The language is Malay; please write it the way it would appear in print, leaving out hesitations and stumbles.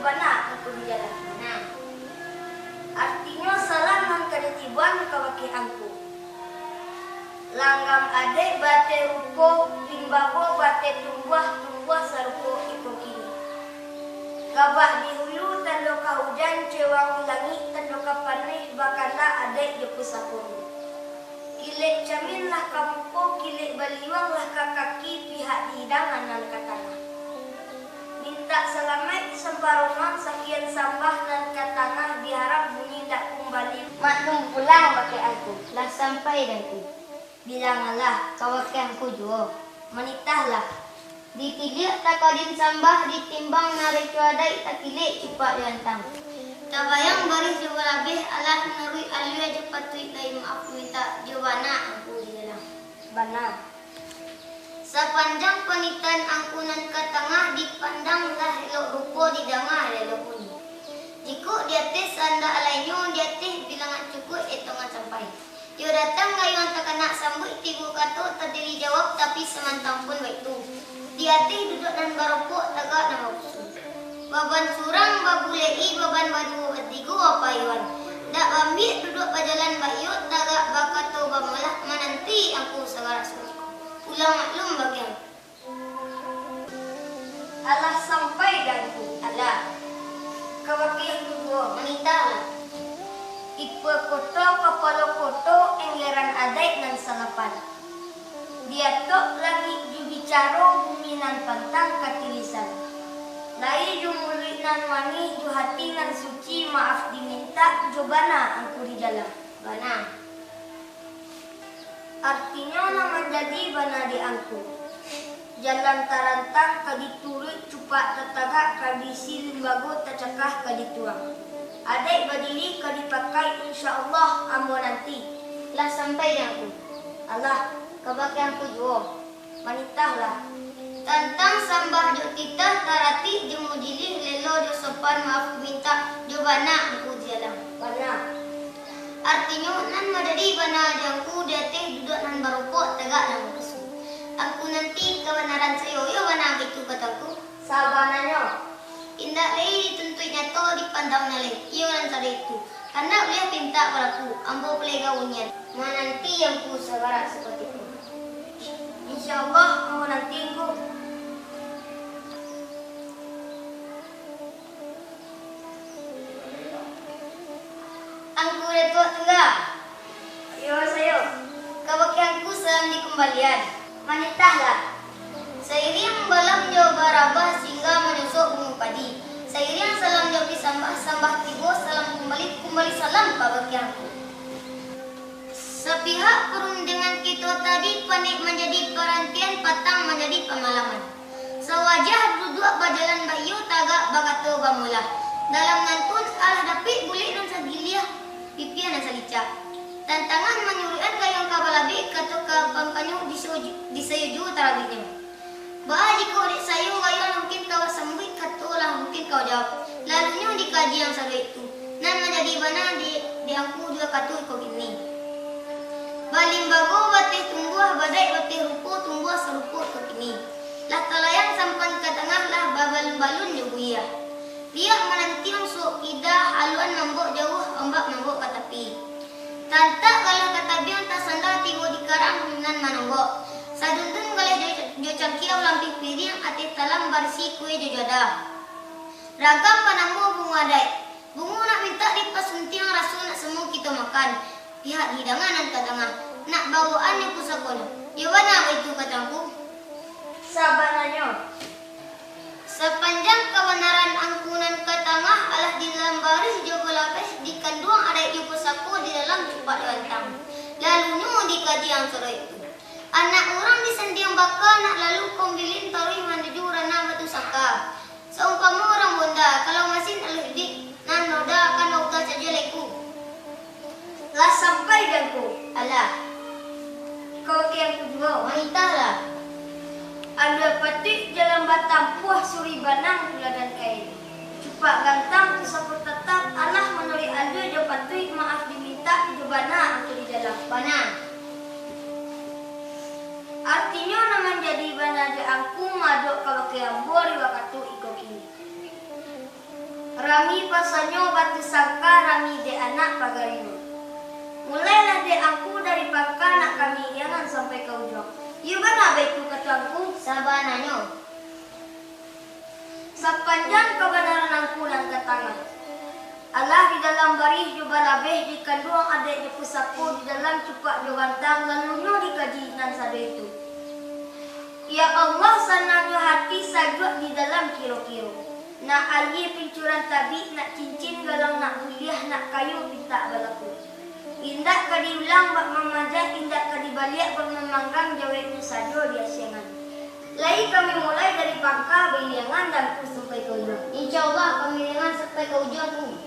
jobana aku di jalan. Nah, artinya salam nan kadetiban kawaki angku. Langgam ade bate ruko limbago bate tumbuh saruko iko kini. Gabah di hulu tando ka hujan cewang langit tando ka paneh bakana ade jepu sapuru. Kilek camin lah kamuko kilek baliwang lah ka kaki pihak di hidangan nan katana. Minta selamat sembarongan sekian sambah nan katana diharap bunyi dak kembali. Maklum pulang pakai aku lah sampai danku. Bilangalah kawakanku juo, menitahlah. Ditilik tak kadin sambah ditimbang narik cuadai tak kilik cepat diantang. Tabayang baris juga labih alah narui alia cepat tuit lai maaf minta jobana aku di dalam. Bana. Sepanjang penitan angkunan ke tengah dipandanglah elok rupo di dangah elok bunyi. Jika di atas anda alainyo di atas bilangan cukup etongan sampai. Yo datang ngayuan tak kena sambut tigu kato terdiri jawab tapi semantang pun baik tu. Di hati duduk dan barokok tagak nama usul. Baban surang babulei baban baju batigu apa yuan. Dak ambil duduk pajalan bayu tagak bakato bamalah menanti aku segara suci. Ulang maklum bagian. Allah sampai danku Allah. Kawakil dua menitahlah. Ikwe koto kepala koto engleran adai nan salapan. Dia tok lagi jubicaro bumi nan pantang katilisan. Lai jumulit nan wangi juhati nan suci maaf diminta jobana angku di jalan. Bana. Artinya nama jadi bana di angku. Jalan tarantang kaditurut cupak tetagak kadisi limbago tercekah kadituang. Adai berdiri kau dipakai insyaAllah ambo nanti. Lah sampai aku. Allah kebakian ku juo. Manitahlah. Tantang sambah jo titah tarati jo mujilih lelo jo sopan maaf minta jo bana aku jalan. Bana. Artinya nan madadi bana jangku dateh duduk nan barokok tegak nan kesu. Aku nanti kebenaran sayo yo bana gitu kataku. Sabananya. Indah lagi dituntut nyato dipandang nalai. Iyo nan tadi itu. Karena beliau pinta padaku, ambo boleh gaunyan. Menanti yang ku sebarak seperti itu. InsyaAllah ambo nanti ku. Angku retuk tengah. Yo sayo. Kawakianku salam di kembalian. Manitahlah. Seiring balam jo barabah sehingga menyusuk bunga padi. Seiring salam jo sambah tigo salam kembali salam kabakianku. Sepihak perundingan kita tadi panik menjadi perantian patang menjadi pengalaman. Sewajah duduk berjalan bayu tagak bagato bamula. Dalam nantun alah dapik bulik dan sagiliah pipian dan salicak. Tantangan menyuruhkan kayang kabalabi kata kampanye disayuju tarabitnya. Bah jika adik saya gaya mungkin kau sambut katalah mungkin kau jawab. Lalunya dikaji yang satu itu. Nan menjadi mana di aku juga kata kau ini. Balimbago batih tumbuh badai batih rupo tumbuh serupo kau ini. Lah talayan sampan ke tengah lah balun juga ya. Dia menantiang sok idah haluan mambok jauh ombak mambok ke tepi. Tantak kalau kata biang tak sandal tigo di karang nan manonggok. Sadundun galih jo cangkia lampi piring ati talam barsi kue jo joda. Ragam panambo bunga dai. Bunga nak minta dipasuntiang rasul nak semua kita makan. Pihak hidangan dan katanga. Nak bawaan yang pusakono. Ya wana itu kataku. Sabananya. Sepanjang kebenaran angkunan ke tengah alah di dalam baris jo golapes di kanduang ada di pusako di dalam cepat lantang. Lalunya dikaji yang sore itu. Anak orang disendiang baka nak lalu kombilin tarui menuju rana batu saka. Seumpama orang bunda kalau masin alih dik nan noda akan noga saja leku. Lah sampai danku. Alah. Kau yang kedua wanita lah. Ada petik jalan batang puah suri banang pula dan kain. Cepat gantang kusapur tetap alah menuri ada jo patui maaf diminta jo bana aku di dalam bana. Artinya nama jadi bana je angku madok kalau keambor waktu ikut ini. Rami pasanyo batu sangka rami de anak pagarino. Mulailah de aku dari pangka nak kami jangan sampai ke ujung. Iya mana baikku kataku sabananyo. Sepanjang kebenaran aku dan ketangan. Allah di dalam barih juga labeh di kandung adik di pusaku di dalam cupak jogantang lalunya dikaji nan sado itu. Ya Allah sananya hati sajak di dalam kiro-kiro. Nak ayi pincuran tabi, nak cincin galang, nak kuliah, nak kayu minta balaku. Indak kadiulang bak memajah, indak kadibaliak bak memanggang jawabnya sajo di asyangan. Lai kami mulai dari pangka, biliangan dan sampai ke ujung. Insya Allah kami dengan sampai ke ujung.